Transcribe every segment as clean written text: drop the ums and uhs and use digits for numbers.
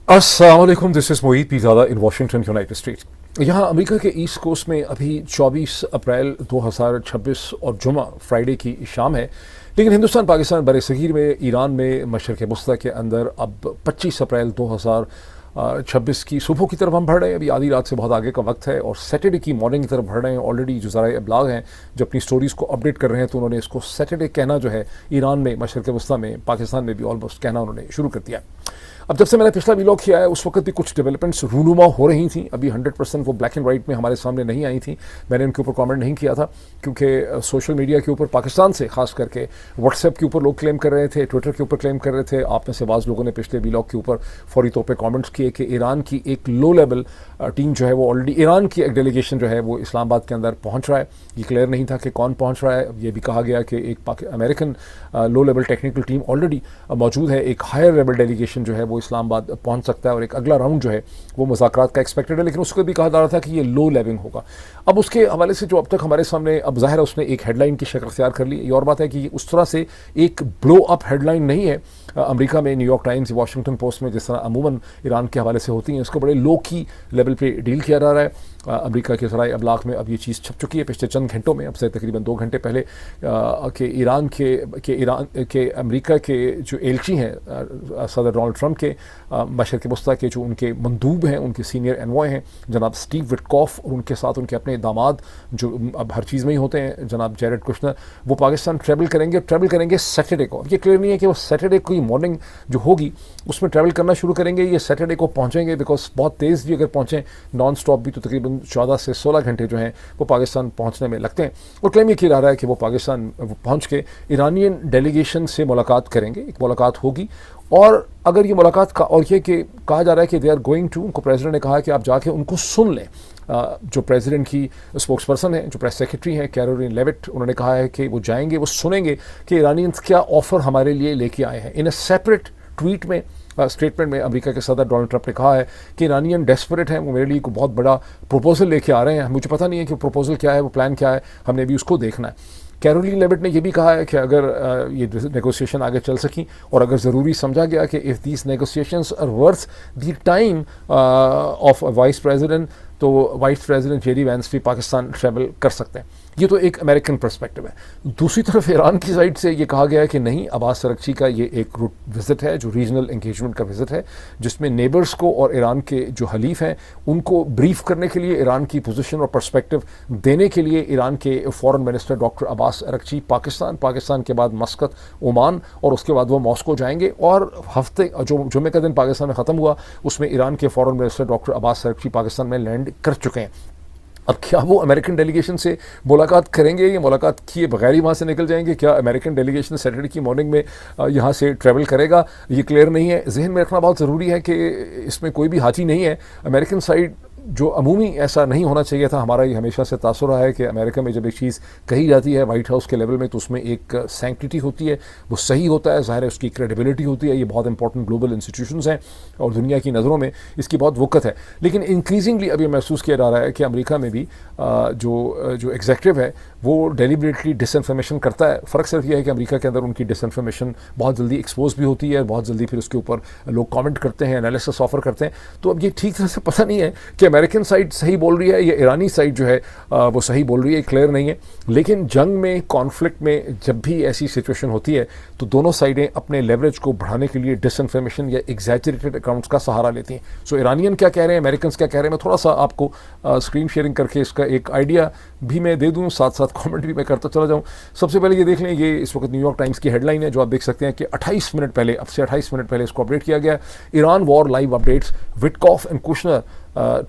अस्सलाम वालेकुम, this is Moid Pirzada in Washington United states. यहाँ अमेरिका के ईस्ट कोस्ट में अभी 24 अप्रैल 2026 और जुमा फ्राइडे की शाम है। लेकिन हिंदुस्तान पाकिस्तान बरसगीर में, ईरान में, मशरक़ वस्ता के अंदर अब 25 अप्रैल 2026 की सुबह की तरफ हम बढ़ रहे हैं। अभी आधी रात से बहुत आगे का वक्त है और सैटरडे की मॉर्निंग की तरफ बढ़ रहे हैं। ऑलरेडी जो ज़राए इब्लाग हैं जो अपनी स्टोरीज़ को अपडेट कर रहे हैं, तो उन्होंने इसको सैटरडे कहना जो है ईरान में, मशरक़ वस्ता में, पाकिस्तान में भी ऑलमोस्ट कहना उन्होंने शुरू कर दिया। अब जब से मैंने पिछला व्लॉग किया है उस वक्त भी कुछ डेवलपमेंट्स रूनुमा हो रही थी। अभी 100% वो ब्लैक एंड वाइट में हमारे सामने नहीं आई थी। मैंने उनके ऊपर कमेंट नहीं किया था क्योंकि सोशल मीडिया के ऊपर पाकिस्तान से, खास करके व्हाट्सएप के ऊपर लोग क्लेम कर रहे थे, ट्विटर के ऊपर क्लेम कर रहे थे। आप में से बाज़ लोगों ने पिछले व्लॉग के ऊपर फौरी तौर पर कॉमेंट्स किए कि ईरान की एक लो लेवल टीम जो है वो ऑलरेडी, ईरान की एक डेलीगेशन जो है वो इस्लामाबाद के अंदर पहुँच रहा है। ये क्लियर नहीं था कि कौन पहुँच रहा है। ये भी कहा गया कि एक American low level technical team already मौजूद है। एक हायर लेवल डेलीगेशन जो है वो इस्लामाबाद पहुँच सकता है और एक अगला राउंड जो है वो मुज़ाकरात का एक्सपेक्टेड है। लेकिन उसको भी कहा जा रहा था कि ये लो लेवलिंग होगा। अब उसके हवाले से जो अब तक हमारे सामने, अब ज़ाहिर है उसने एक हेडलाइन की शक्ल अख्तियार कर ली। ये और बात है कि उस तरह से एक ब्लो अप हेडलाइन नहीं है। अमेरिका में न्यूयॉर्क टाइम्स, वाशिंगटन पोस्ट में जिस तरह अमूमन ईरान के हवाले से होती हैं, उसको बड़े लो की लेवल पे डील किया जा रहा है। अमेरिका के ज़राए अबलाग में अब ये चीज़ छप चुकी है पिछले चंद घंटों में, अब से तकरीबन 2 घंटे पहले, कि ईरान के अमेरिका के जो एलची हैं सदर डोनाल्ड ट्रंप के, मशरक़ वस्ता के जो उनके मंदूब हैं, उनके सीनियर एनवॉय हैं जनाब स्टीव विटकॉफ, और उनके साथ उनके अपने दामाद जो अब हर चीज़ में ही होते हैं, जनाब जेरेड कुशनर, वो पाकिस्तान ट्रैवल करेंगे सैटरडे को। अब ये क्लियर नहीं है कि वो सैटरडे की मॉर्निंग जो होगी उसमें ट्रैवल करना शुरू करेंगे, ये सैटरडे को पहुँचेंगे। बिकॉज बहुत तेज़ भी अगर पहुँचें नॉन स्टॉप भी, तो तकरीबन 14 से 16 घंटे जो हैं वो पाकिस्तान पहुँचने में लगते हैं। और क्लेम ये किया जा रहा है कि वो पाकिस्तान पहुँच के ईरानियन डेलीगेशन से मुलाकात करेंगे, एक मुलाकात होगी। और अगर ये मुलाकात का, और ये कि कहा जा रहा है कि दे आर गोइंग टू, उनको प्रेसिडेंट ने कहा कि आप जाके उनको सुन लें। जो प्रेसिडेंट की स्पोक्स पर्सन है, जो प्रेस सेक्रेटरी हैं कैरोलिन लेविट, उन्होंने कहा है कि वो जाएंगे, वो सुनेंगे कि ईरानियंस क्या ऑफ़र हमारे लिए लेके आए हैं। इन अ सेपरेट ट्वीट में, स्टेटमेंट में, अमेरिका के सदर डोनाल्ड ट्रंप ने कहा है कि ईरानियन डेस्परेट हैं, वो मेरे लिए को बहुत बड़ा प्रपोजल लेके आ रहे हैं। मुझे पता नहीं है कि प्रपोजल क्या है, वो प्लान क्या है, हमने भी उसको देखना है। कैरोलिन लेविट ने यह भी कहा है कि अगर ये नेगोशिएशन आगे चल सकी और अगर ज़रूरी समझा गया कि if these negotiations are worth the time of vice president, तो वाइस प्रेसिडेंट जेडी वैंस भी पाकिस्तान ट्रैवल कर सकते हैं। ये तो एक अमेरिकन पर्सपेक्टिव है। दूसरी तरफ ईरान की साइड से ये कहा गया है कि नहीं, अब्बास अरगची का ये एक रूट विज़िट है, जो रीजनल इंगेजमेंट का विज़िट है, जिसमें नेबर्स को और ईरान के जो हलीफ हैं उनको ब्रीफ करने के लिए, ईरान की पोजीशन और पर्सपेक्टिव देने के लिए ईरान के foreign minister doctor Abbas Araghchi Pakistan के बाद मस्कत, ओमान, और उसके बाद वो मॉस्को जाएंगे। और हफ्ते जो जुमे का दिन पाकिस्तान में ख़त्म हुआ उसमें ईरान के foreign minister doctor Abbas Araghchi Pakistan में लैंड कर चुके हैं। अब क्या वो अमेरिकन डेलीगेशन से मुलाकात करेंगे या मुलाकात किए बगैर ही वहाँ से निकल जाएंगे? क्या अमेरिकन डेलीगेशन सैटरडे की मॉर्निंग में यहाँ से ट्रैवल करेगा? ये क्लियर नहीं है। जहन में रखना बहुत ज़रूरी है कि इसमें कोई भी हाथी नहीं है। अमेरिकन साइड जो अमूमी ऐसा नहीं होना चाहिए था। हमारा ये हमेशा से तासुर रहा है कि अमेरिका में जब एक चीज़ कही जाती है वाइट हाउस के लेवल में, तो उसमें एक सैंक्टिटी होती है, वो सही होता है, ज़ाहिर है उसकी क्रेडिबिलिटी होती है। ये बहुत इंपॉर्टेंट ग्लोबल इंस्टीट्यूशंस हैं और दुनिया की नज़रों में इसकी बहुत वक़्त है। लेकिन इंक्रीजिंगली अब ये महसूस किया जा रहा है कि अमेरिका में भी जो एग्जेक्टिव है वो डेलिबरेटली डिसइंफॉर्मेशन करता है। फ़र्क सिर्फ यह है कि अमेरिका के अंदर उनकी डिसइंफॉर्मेशन बहुत जल्दी एक्सपोज भी होती है, बहुत जल्दी फिर उसके ऊपर लोग कमेंट करते हैं, एनालिसिस ऑफर करते हैं। तो अब ये ठीक तरह से पता नहीं है कि अमेरिकन साइड सही बोल रही है या ईरानी साइड जो है वो सही बोल रही है, क्लियर नहीं है। लेकिन जंग में, कॉन्फ्लिक्ट में जब भी ऐसी सिचुएशन होती है तो दोनों साइडें अपने लेवरेज को बढ़ाने के लिए डिसइंफॉर्मेशन या एग्जैजरेटेड अकाउंट्स का सहारा लेती हैं। सो ईरानियन क्या कह रहे हैं, अमेरिकन क्या कह रहे हैं, मैं थोड़ा सा आपको स्क्रीन शेयरिंग करके इसका एक आइडिया भी मैं दे दूँ, साथ साथ कमेंट भी मैं करता चला जाऊँ। सबसे पहले ये देख लें, ये इस वक्त न्यूयॉर्क टाइम्स की हेडलाइन है जो आप देख सकते हैं कि 28 मिनट पहले, अब से 28 मिनट पहले इसको अपडेट किया गया। Iran war live updates, Witkoff and Kushner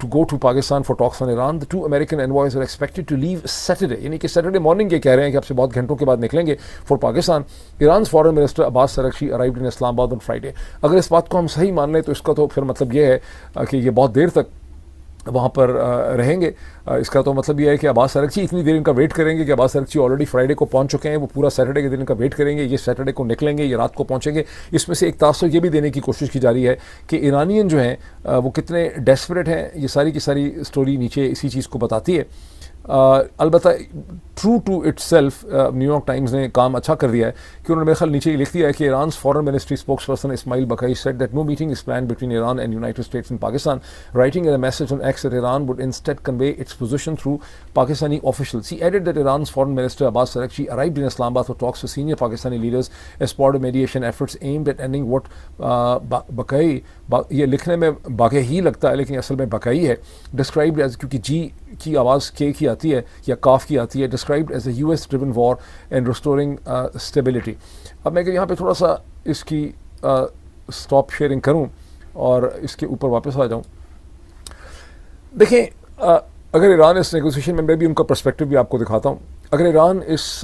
to go to Pakistan for talks on Iran. The two American envoys are expected to leave Saturday. यानी कि सैटरडे मॉर्निंग ये कह रहे हैं कि आपसे बहुत घंटों के बाद निकलेंगे for Pakistan. Iran foreign minister Abbas Araghchi arrived in Islamabad on Friday. अगर इस बात को हम सही मान लें तो इसका तो फिर मतलब ये है कि ये बहुत देर तक वहाँ पर रहेंगे। इसका तो मतलब ये है कि अब्बास अरगची इतनी देर इनका वेट करेंगे कि अब्बास अरगची ऑलरेडी फ्राइडे को पहुँच चुके हैं, वो पूरा सैटरडे के दिन इनका वेट करेंगे, ये सैटरडे को निकलेंगे, ये रात को पहुँचेंगे। इसमें से एक तासुर ये भी देने की कोशिश की जा रही है कि ईरानियन जो हैं वो कितने डेस्परेट हैं। ये सारी की सारी स्टोरी नीचे इसी चीज़ को बताती है अलबत्ता true to itself New York Times ने काम अच्छा कर दिया है कि उन्होंने मेरे ख्याल नीचे ही लिख दिया है कि Iran foreign ministry spokesperson Esmaeil Baghaei said that no meeting is plan between Iran and United States and Pakistan, writing in a message on X that Iran would instead convey its position through Pakistani officials. He added that Iran's foreign minister Abbas Araghchi arrived in Islamabad for talks with senior Pakistani leaders as part of mediation efforts aimed at ending what Bakai ये लिखने में बागे ही लगता है लेकिन असल में बकाई है, डिस्क्राइब्ड एज, क्योंकि जी की आवाज़ के की आती है या काफ की आती है, described as a US driven war and restoring stability. अब मैं यहाँ पे थोड़ा सा इसकी स्टॉप शेयरिंग करूँ और इसके ऊपर वापस आ जाऊँ। देखें, अगर ईरान इस नेगोशिएशन में, मैं भी उनका पर्सपेक्टिव भी आपको दिखाता हूँ, अगर ईरान इस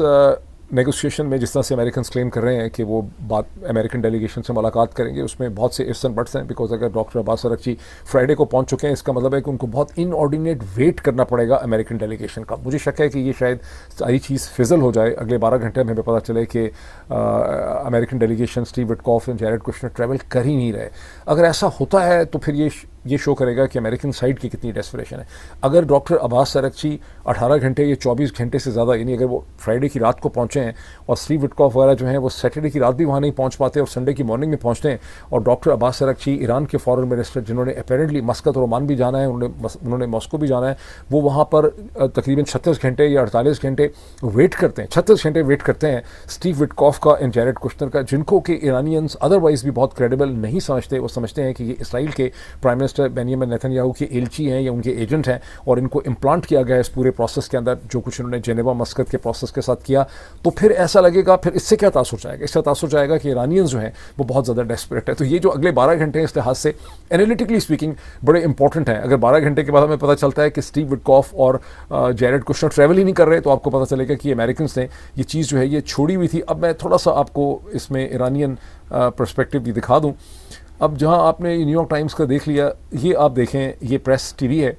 नेगोशिएशन में जिस तरह से अमेरिकन क्लेम कर रहे हैं कि वो बात अमेरिकन डेलीगेशन से मुलाकात करेंगे, उसमें बहुत से इफ्स एंड बट्स हैं, बिकॉज अगर डॉक्टर अब्बास अरगची फ्राइडे को पहुंच चुके हैं, इसका मतलब है कि उनको बहुत इनऑर्डिनेट वेट करना पड़ेगा अमेरिकन डेलीगेशन का। मुझे शक है कि ये शायद सारी चीज़ फिजल हो जाए, अगले 12 घंटे में हमें पता चले कि American delegation Steve Witkoff and Jared Kushner travel कर ही नहीं रहे। अगर ऐसा होता है तो फिर ये शो करेगा कि अमेरिकन साइड की कितनी डेस्परेशन है। अगर डॉक्टर अब्बास अरगची 18 घंटे या 24 घंटे से ज़्यादा, यानी अगर वो फ्राइडे की रात को पहुँचे हैं और स्टीव विटकॉफ वगैरह जो हैं वो सैटरडे की रात भी वहाँ नहीं पहुँच पाते और संडे की मॉर्निंग में पहुँचते हैं, और डॉक्टर अब्बास अरगची ईरान के फॉरेन मिनिस्टर जिन्होंने अपेरेंटली मस्कत और ओमान भी जाना है, उन्होंने मॉस्को भी जाना है, वो वहाँ पर तकरीबन 36 घंटे या 48 घंटे वेट करते हैं, 36 घंटे वेट करते हैं स्टीव विटकॉफ का एंड जैरेड कुशनर का, जिनको कि ईरानियंस अदरवाइज भी बहुत क्रेडिबल नहीं समझते। वो समझते हैं कि ये इसराइल के प्राइम मिनिस्टर बेंजामिन नेतन्याहू के एलची हैं या उनके एजेंट हैं, और इनको इम्प्लांट किया गया है इस पूरे प्रोसेस के अंदर, जो कुछ उन्होंने जेनेवा मस्कत के प्रोसेस के साथ किया। तो फिर ऐसा लगेगा, फिर इससे क्या तासुर जाएगा? इससे तासुर जाएगा कि ईरानियंस जो हैं वो बहुत ज़्यादा डेस्परेट है। तो ये जो अगले 12 घंटे हैं इस लिहाज से एनालिटिकली स्पीकिंग बड़े इंपॉर्टेंट हैं। अगर 12 घंटे के बाद हमें पता चलता है कि स्टीव विटकॉफ और जैरेड कुशनर ट्रैवल ही नहीं कर रहे, तो आपको पता चलेगा कि अमेरिकन ने ये चीज़ जो है ये छोड़ी हुई थी। अब मैं थोड़ा सा आपको इसमें ईरानियन पर्सपेक्टिव भी दिखा दूँ। अब जहाँ आपने न्यूयॉर्क टाइम्स का देख लिया, ये आप देखें, ये प्रेस टीवी है।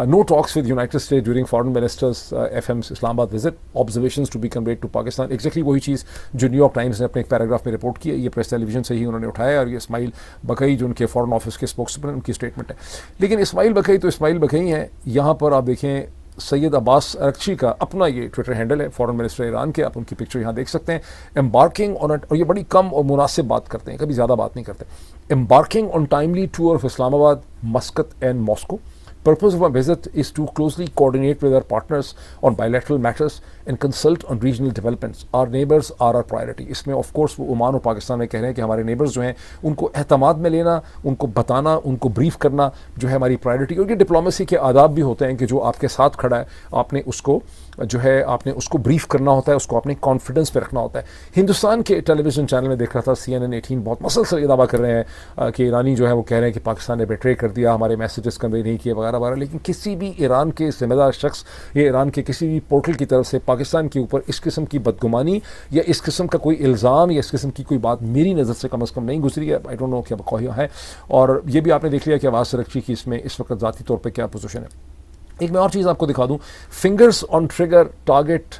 No talks with United States during foreign ministers FM's Islamabad visit. Observations to be conveyed to Pakistan. Exactly वही चीज़ जो न्यूयॉर्क टाइम्स ने अपने एक पैराग्राफ में रिपोर्ट की है, ये प्रेस टेलीविजन से ही उन्होंने उठाया, और ये इस्माइल बकाई जो उनके फॉरेन ऑफिस के स्पोक्सपर्सन, उनकी स्टेटमेंट है। लेकिन इस्माइल बकाई तो इस्माइल बकाई हैं। यहाँ पर आप देखें सैयद अब्बास अरगची का अपना ये ट्विटर हैंडल है, फॉरेन मिनिस्टर ईरान के, आप उनकी पिक्चर यहाँ देख सकते हैं। एम्बार्किंग ऑन, और ये बड़ी कम और मुनासिब बात करते हैं, कभी ज़्यादा बात नहीं करते। Embarking on timely tour of Islamabad, मस्कत and Moscow. Purpose of our visit is to closely coordinate with our partners on bilateral matters and consult on regional developments. Our neighbors are our priority. इसमें of course वो Oman और पाकिस्तान में कह रहे हैं कि हमारे neighbours जो हैं उनको एहतमाद में लेना, उनको बताना, उनको ब्रीफ करना जो है हमारी प्रायोरिटी। क्योंकि डिप्लोमेसी के आदाब भी होते हैं कि जो आपके साथ खड़ा है आपने उसको जो है आपने उसको ब्रीफ करना होता है, उसको अपने कॉन्फिडेंस पे रखना होता है। हिंदुस्तान के टेलीविजन चैनल में देख रहा था, CNN 18 बहुत मसलसल ये दावा कर रहे हैं कि ईरानी जो है वो कह रहे हैं कि पाकिस्तान ने बेट्रे कर दिया, हमारे मैसेजेस कन्वे नहीं किए वगैरह वगैरह। लेकिन किसी भी ईरान के जिम्मेदार शख्स या ईरान के किसी भी पोर्टल की तरफ से पाकिस्तान के ऊपर इस किस्म की बदगुमानी या इस किस्म का कोई इल्ज़ाम या इस किस्म की कोई बात मेरी नज़र से कम अज़ कम नहीं गुजरी है। आई डोंट नो क्या बकौया है। और ये भी आपने देख लिया कि अब्बास अरगची की इसमें इस वक्त ज़ाती तौर पर क्या पोजीशन है। एक मैं और चीज़ आपको दिखा दूं, fingers on trigger, target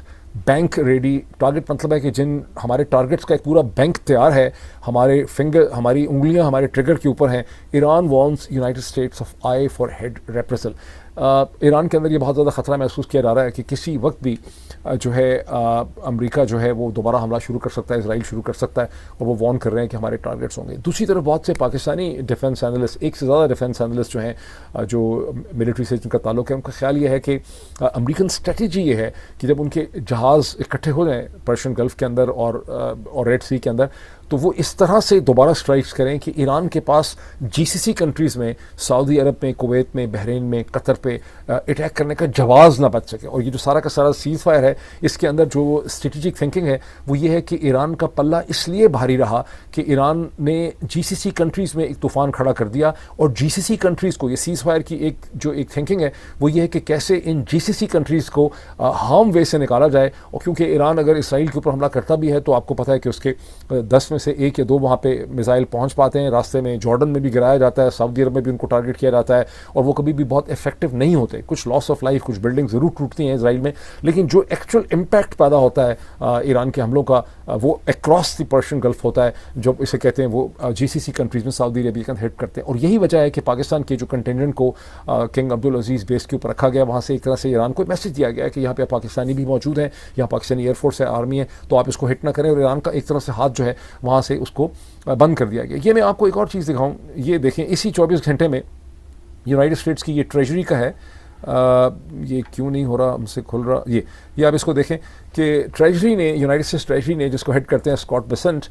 bank ready. Target मतलब है कि जिन हमारे टारगेट्स का एक पूरा बैंक तैयार है, हमारे फिंगर, हमारी उंगलियां हमारे ट्रिगर के ऊपर हैं। Iran wants United States of eye for head reprisal. Iran के अंदर ये बहुत ज़्यादा ख़तरा महसूस किया जा रहा है कि किसी वक्त भी जो है अमेरिका जो है वो दोबारा हमला शुरू कर सकता है, इसराइल शुरू कर सकता है, और वो वार्न कर रहे हैं कि हमारे टारगेट्स होंगे। दूसरी तरफ बहुत से पाकिस्तानी डिफेंस एनालिस्ट, एक से ज़्यादा डिफेंस एनालिस्ट जो हैं जो मिलिट्री से जिनका ताल्लुक है, उनका ख्याल ये है कि अमेरिकन स्ट्रेटजी ये है कि जब उनके जहाज़ इकट्ठे हो जाएँ पर्शियन गल्फ़ के अंदर और रेड सी के अंदर, तो वो इस तरह से दोबारा स्ट्राइक्स करें कि ईरान के पास GCC कंट्रीज़ में, सऊदी अरब में, कुवैत में, बहरीन में, कतर पे अटैक करने का जवाज़ ना बच सके। और ये जो सारा का सारा सीज़ फायर है, इसके अंदर जो स्ट्रेटेजिक थिंकिंग है वो ये है कि ईरान का पल्ला इसलिए भारी रहा कि ईरान ने GCC कंट्रीज़ में एक तूफ़ान खड़ा कर दिया, और GCC कंट्रीज़ को, ये सीज़ फायर की एक थिंकिंग है वो ये है कि कैसे इन GCC कंट्रीज़ को हार्म वे से निकाला जाए। और क्योंकि ईरान अगर इसराइल के ऊपर हमला करता भी है तो आपको पता है कि उसके 10 जिसमें से एक या दो वहाँ पे मिसाइल पहुँच पाते हैं, रास्ते में जॉर्डन में भी गिराया जाता है, सऊदी अरब में भी उनको टारगेट किया जाता है, और वो कभी भी बहुत इफेक्टिव नहीं होते। कुछ लॉस ऑफ लाइफ, कुछ बिल्डिंग ज़रूर टूटती हैं इसराइल में, लेकिन जो एक्चुअल इम्पैक्ट पैदा होता है ईरान के हमलों का, वो अक्रॉस द पर्शियन गल्फ होता है, जो इसे कहते हैं वो GCC कंट्रीज़ में सऊदी अरबिया का हिट करते हैं। और यही वजह है कि पाकिस्तान के जो कंटेंजेंट को किंग अब्दुल अजीज़ बेस के ऊपर रखा गया, वहाँ से एक तरह से ईरान को मैसेज दिया गया कि यहाँ पे पाकिस्तानी भी मौजूद हैं, यहाँ पाकिस्तानी एयरफोर्स है, आर्मी है, तो आप इसको हिट ना करें। और ईरान का एक तरह से हाथ जो है वहाँ से उसको बंद कर दिया गया। ये मैं आपको एक और चीज़ दिखाऊँ, ये देखें, इसी 24 घंटे में यूनाइटेड स्टेट्स की ये ट्रेजरी का है, ये क्यों नहीं हो रहा हमसे खुल रहा, ये आप इसको देखें कि ट्रेजरी ने, यूनाइटेड स्टेट्स ट्रेजरी ने, जिसको हेड करते हैं स्कॉट बेसेंट,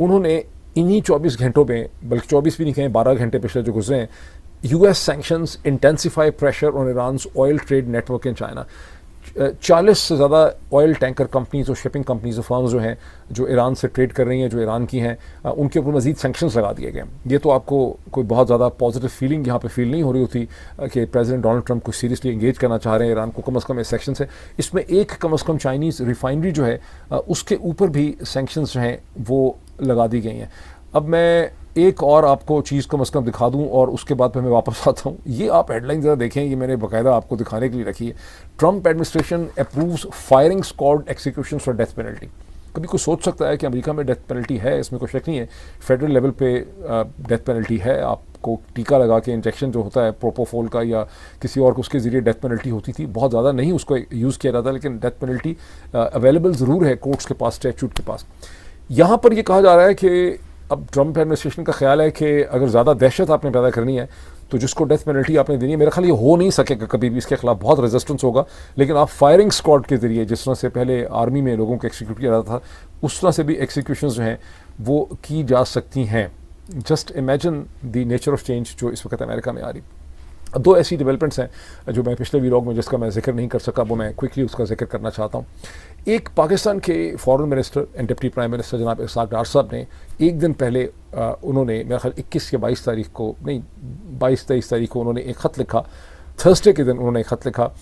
उन्होंने इन्हीं 24 घंटों में, बल्कि 24 भी नहीं कहें, 12 घंटे पिछले जो गुजरे हैं, US sanctions intensify pressure on Iran's oil trade network in China. 40 से ज़्यादा ऑयल टैंकर कंपनीज और शिपिंग कंपनीज और फर्म्स जो हैं, जो ईरान से ट्रेड कर रही हैं, जो ईरान की हैं, उनके ऊपर मज़ीद सैंक्शंस लगा दिए गए। ये तो आपको कोई बहुत ज़्यादा पॉजिटिव फीलिंग यहाँ पे फील नहीं हो रही होती कि प्रेसिडेंट डोनाल्ड ट्रंप को सीरियसली एंगेज करना चाह रहे हैं ईरान को, कम अज़ कम इस सेक्शन से। इसमें एक कम अज़ कम चाइनीज़ रिफाइनरी जो है उसके ऊपर भी सैंक्शंस जो हैं वो लगा दी गई हैं। अब मैं एक और आपको चीज़ कम अज़ कम दिखा दूं और उसके बाद फिर मैं वापस आता हूं। ये आप हेडलाइन ज़रा देखें, ये मैंने बाकायदा आपको दिखाने के लिए रखी है। Trump administration approves firing squad execution for death penalty. कभी कोई सोच सकता है कि अमेरिका में डेथ पेनल्टी है, इसमें कोई शक नहीं है, फेडरल लेवल पे डेथ पेनल्टी है। आपको टीका लगा के इंजेक्शन जो होता है प्रोपोफोल का या किसी और को, उसके ज़रिए डेथ पेनल्टी होती थी, बहुत ज़्यादा नहीं उसको यूज़ किया जाता, लेकिन डेथ पेनल्टी अवेलेबल ज़रूर है कोर्ट्स के पास, स्टैट्यूट के पास। यहाँ पर यह कहा जा रहा है कि अब ट्रंप एडमिनिस्ट्रेशन का ख्याल है कि अगर ज़्यादा दहशत आपने पैदा करनी है तो जिसको डेथ पेनल्टी आपने देनी है, मेरा ख्याल ये हो नहीं सकेगा कभी भी, इसके खिलाफ बहुत रेजिस्टेंस होगा। लेकिन आप फायरिंग स्क्वाड के ज़रिए, जिस तरह से पहले आर्मी में लोगों को एक्सिक्यूट किया जाता था, उस तरह से भी एक्सिक्यूशंस जो हैं वो की जा सकती हैं। Just imagine the nature of change जो इस वक्त अमेरिका में आ रही। अब दो ऐसी डेवलपमेंट्स हैं जो मैं पिछले व्लॉग में जिसका मैं जिक्र नहीं कर सका, वो मैं क्विकली उसका जिक्र करना चाहता हूँ। एक पाकिस्तान के foreign minister and deputy prime minister जनाब इसाक डार साहब ने एक दिन पहले उन्होंने, मेरा ख्याल 21 या 22 तारीख को, नहीं 22-23 तारीख को उन्होंने एक ख़त लिखा, थर्सडे के दिन उन्होंने एक ख़त लिखा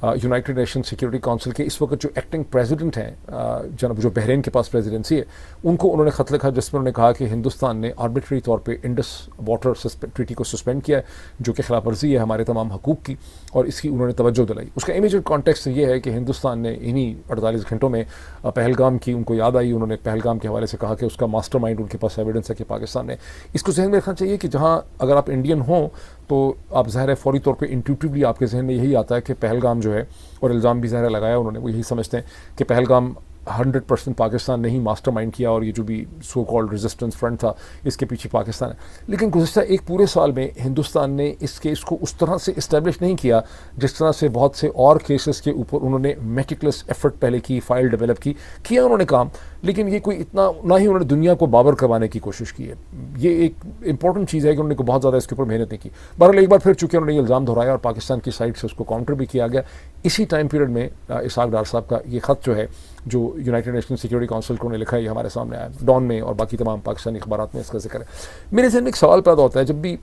यूनाइटेड नेशन सिक्योरिटी काउंसिल के इस वक्त जो एक्टिंग प्रेसिडेंट हैं, जो बहरीन के पास प्रेसिडेंसी है, उनको उन्होंने ख़त लिखा जिसमें उन्होंने कहा कि हिंदुस्तान ने आर्बिट्री तौर पे इंडस वाटर ट्रीटी को सस्पेंड किया है, जो कि खिलाफ वर्जी है हमारे तमाम हकूक़ की, और इसकी उन्होंने तवज्जो दिलाई। उसका इमीडिएट कॉन्टेक्स्ट ये है कि हिंदुस्तान ने इन्हीं 48 घंटों में पहलगाम की, उनको याद आई, उन्होंने पहलगाम के हवाले से कहा कि उसका मास्टरमाइंड उनके पास एविडेंस है कि पाकिस्तान ने। इसको जहन में रखना चाहिए कि जहाँ अगर आप इंडियन हों तो आप ज़ाहिर है फ़ौरी तौर पे इंट्यूटिवली आपके जहन में यही आता है कि पहलगाम जो है, और इल्ज़ाम भी ज़ाहिर लगाया उन्होंने, वो यही समझते हैं कि पहलगाम 100% पाकिस्तान ने ही मास्टरमाइंड किया और ये जो भी सो कॉल्ड रेजिस्टेंस फ्रंट था इसके पीछे पाकिस्तान है। लेकिन गुज़श्ता एक पूरे साल में हिंदुस्तान ने इस केस को उस तरह से इस्टेब्लिश नहीं किया जिस तरह से बहुत से और केसेस के ऊपर उन्होंने मेटिकुलस एफर्ट पहले की, फाइल डेवलप किया उन्होंने काम, लेकिन ये कोई इतना ना ही उन्होंने दुनिया को बाबर करवाने की कोशिश की है। ये एक इंपॉर्टेंट चीज़ है कि उन्होंने बहुत ज़्यादा इसके ऊपर मेहनत नहीं की। बहरहाल एक बार फिर चूँकि उन्होंने इल्ज़ाम दोहराया और पाकिस्तान की साइड से उसको काउंटर भी किया गया, इसी टाइम पीरियड में इसाक डार साहब का ये ख़त जो है, जो यूनाइटेड नेशन सिक्योरिटी काउंसिल को उन्होंने लिखा है, ये हमारे सामने आया, डॉन में और बाकी तमाम पाकिस्तानी अखबारात में इसका जिक्र है। मेरे जहन में एक सवाल पैदा होता है, जब भी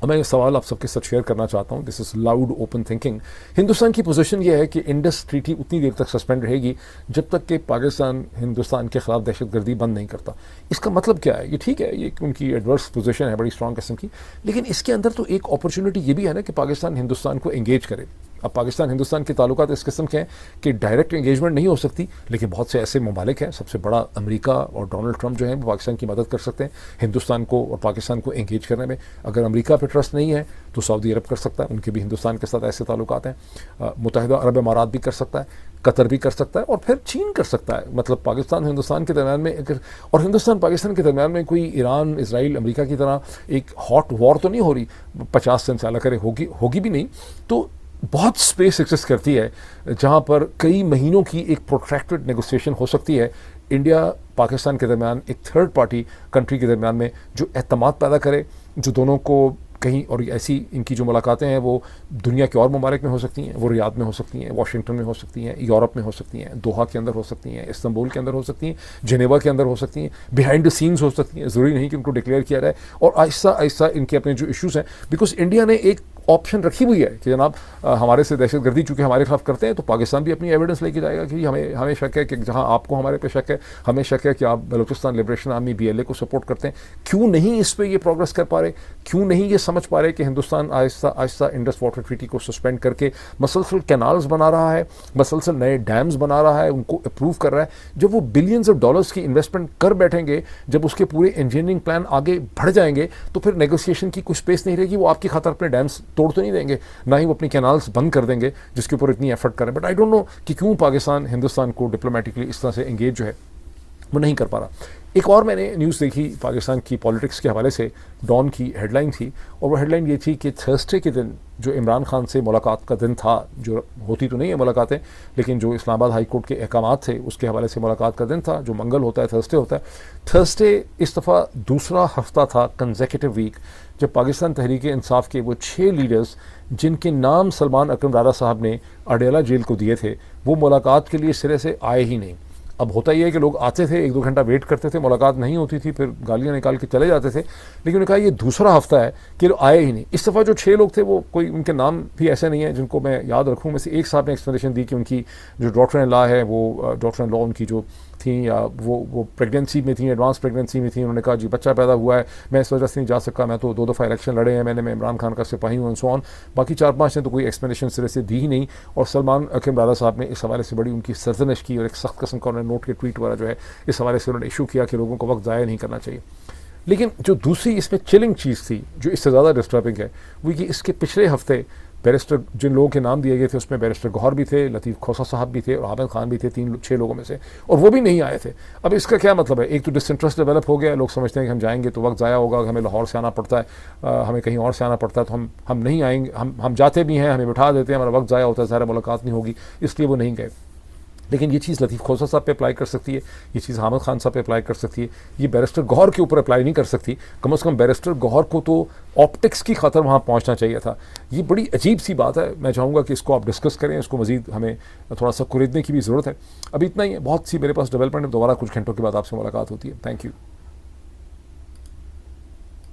मैं ये सवाल आप सबके साथ शेयर करना चाहता हूँ, this is loud open thinking. Hindustan की पोजीशन ये है कि इंडस ट्रीटी उतनी देर तक सस्पेंड रहेगी जब तक कि पाकिस्तान हिंदुस्तान के ख़िलाफ़ दहशतगर्दी बंद नहीं करता। इसका मतलब क्या है? ये ठीक है, ये उनकी एडवर्स पोजीशन है बड़ी स्ट्रॉन्ग किस्म की, लेकिन इसके अंदर तो एक अपॉर्चुनिटी ये भी है ना कि पाकिस्तान हिंदुस्तान को एंगेज करे। अब पाकिस्तान हिंदुस्तान के ताल्लुकात इस किस्म के हैं कि डायरेक्ट एंगेजमेंट नहीं हो सकती, लेकिन बहुत से ऐसे ममालिक हैं, सबसे बड़ा अमेरिका और डोनाल्ड ट्रंप जो हैं वो पाकिस्तान की मदद कर सकते हैं हिंदुस्तान को और पाकिस्तान को एंगेज करने में। अगर अमेरिका पर ट्रस्ट नहीं है तो सऊदी अरब कर सकता है, उनके भी हिंदुस्तान के साथ ऐसे ताल्लुकात हैं। मुत्तहिदा अरब इमारात भी कर सकता है, कतर भी कर सकता है, और फिर चीन कर सकता है। मतलब पाकिस्तान हिंदुस्तान के दरमियान में अगर, और हिंदुस्तान पाकिस्तान के दरमियान में कोई ईरान, इसराइल, अमेरिका की तरह एक हॉट वॉर तो नहीं हो रही, 50 दिन से अल्लाह करे होगी भी नहीं, तो बहुत स्पेस एग्जिस्ट करती है जहाँ पर कई महीनों की एक प्रोट्रैक्टेड नेगोशिएशन हो सकती है इंडिया पाकिस्तान के दरमियान, एक थर्ड पार्टी कंट्री के दरमियान में, जो एतमाद पैदा करे, जो दोनों को कहीं, और ऐसी इनकी जो मुलाकातें हैं वो दुनिया के और ममालिक में हो सकती हैं, वो रियाद में हो सकती हैं, वाशिंगटन में हो सकती हैं, यूरोप में हो सकती हैं, दोहा के अंदर हो सकती हैं, इस्तांबुल के अंदर हो सकती हैं, जेनेवा के अंदर हो सकती हैं, बिहाइंड द सीन्स हो सकती हैं, ज़रूरी नहीं कि उनको डिक्लेयर किया जाए। और आहिस्ता आहिस्ता इनके अपने जो इश्यूज़ हैं, बिकॉज इंडिया ने एक ऑप्शन रखी हुई है कि जनाब हमारे से दहशतगर्दी चूँकि हमारे खिलाफ करते हैं तो पाकिस्तान भी अपनी एविडेंस लेके जाएगा कि हमें शक है कि जहाँ आपको हमारे पे शक है, हमें शक है कि आप बलूचिस्तान लिबरेशन आर्मी BLA को सपोर्ट करते हैं। क्यों नहीं इस पर ये प्रोग्रेस कर पा रहे, क्यों नहीं ये समझ पा रहे कि Hindustan Aahista Aahista Indus water treaty को सस्पेंड करके मसलसल कैनाल्स बना रहा है, मसलसल नए डैम्स बना रहा है, उनको अप्रूव कर रहा है। जब वो बिलियंस ऑफ डॉलर्स की इन्वेस्टमेंट कर बैठेंगे, जब उसके पूरे इंजीनियरिंग प्लान आगे बढ़ जाएंगे तो फिर नेगोशिएशन की कुछ स्पेस नहीं रहेगी। वो आपकी खातर अपने डैम्स तोड़ तो नहीं देंगे, ना ही वो अपनी कैनाल्स बंद कर देंगे जिसके ऊपर इतनी एफर्ट करें। बट आई डोंट नो कि क्यों पाकिस्तान हिंदुस्तान को डिप्लोमेटिकली इस तरह से एंगेज जो है वो नहीं कर पा रहा। एक और मैंने न्यूज़ देखी पाकिस्तान की पॉलिटिक्स के हवाले से, डॉन की हेडलाइन थी और वो हेडलाइन ये थी कि थर्सडे के दिन जो इमरान खान से मुलाकात का दिन था, जो होती तो नहीं है मुलाकातें, लेकिन जो इस्लामाबाद हाई कोर्ट के अहकाम थे उसके हवाले से मुलाकात का दिन था, जो मंगल होता है थर्सडे होता है। थर्सडे इस दफ़ा दूसरा हफ्ता था कंसेक्यूटिव वीक जब पाकिस्तान तहरीक इंसाफ के वो 6 लीडर्स जिनके नाम सलमान अकरम राजा साहब ने अडेला जेल को दिए थे, वो मुलाकात के लिए सिरे से आए ही नहीं। अब होता ही है कि लोग आते थे, 1-2 घंटा वेट करते थे, मुलाकात नहीं होती थी, फिर गालियाँ निकाल के चले जाते थे। लेकिन उन्होंने कहा ये दूसरा हफ्ता है कि लोग आए ही नहीं। इस दफ़ा जो 6 लोग थे वो कोई उनके नाम भी ऐसे नहीं है जिनको मैं याद रखूँ। में से एक साहब ने एक्सप्लेनेशन दी कि उनकी जो डॉक्टर इन लॉ है वो डॉक्टर इन लॉ उनकी जो थी या वो प्रेगनेंसी में थी, एडवांस प्रेगनेंसी में थी। उन्होंने कहा जी बच्चा पैदा हुआ है, मैं इस वजह से नहीं जा सका, मैं तो 2 दफ़ा इलेक्शन लड़े हैं मैं इमरान खान का सिपाही हूँ, सो ऑन। बाकी 4-5 ने तो कोई एक्सप्लेनेशन सिरे से दी ही नहीं। और सलमान अकरम राजा साहब ने इस हवाले से बड़ी उनकी सरजनिश की और एक सख्त किस्म का उन्होंने नोट के ट्वीट वगैरह जो है इस हवाले से उन्होंने इशू किया कि लोगों को वक्त ज़ाया नहीं करना चाहिए। लेकिन जो दूसरी इसमें चिलिंग चीज़ थी, जो इससे ज़्यादा डिस्टर्बिंग है, वो कि इसके पिछले हफ्ते बैरिस्टर जिन लोगों के नाम दिए गए थे उसमें बैरिस्टर गौहर भी थे, लतीफ़ खोसा साहब भी थे और आबिद खान भी थे, 6 लोगों में से, और वो भी नहीं आए थे। अब इसका क्या मतलब है? एक तो डिसइंटरेस्ट डेवलप हो गया, लोग समझते हैं कि हम जाएंगे तो वक्त ज़ाया होगा, हमें लाहौर से आना पड़ता है, हमें कहीं और से आना पड़ता है, तो हम नहीं आएंगे, हम जाते भी हैं, हमें बिठा देते हैं, हमारा वक्त ज़ाया होता है, ज़ाहिर मुलाकात नहीं होगी, इसलिए वो नहीं गए। लेकिन ये चीज़ लतीफ़ खोसा साहब पे अप्लाई कर सकती है, ये चीज़ हामिद खान साहब पे अप्लाई कर सकती है, ये बैरिस्टर गौहर के ऊपर अप्लाई नहीं कर सकती। कम से कम बैरिस्टर गौहर को तो ऑप्टिक्स की खातर वहाँ पहुँचना चाहिए था। ये बड़ी अजीब सी बात है। मैं चाहूँगा कि इसको आप डिस्कस करें, इसको मज़ीद हमें थोड़ा सा कुरेदने की भी ज़रूरत है। अभी इतना ही है, बहुत सी मेरे पास डेवलपमेंट है। दोबारा कुछ घंटों के बाद आपसे मुलाकात होती है। Thank you.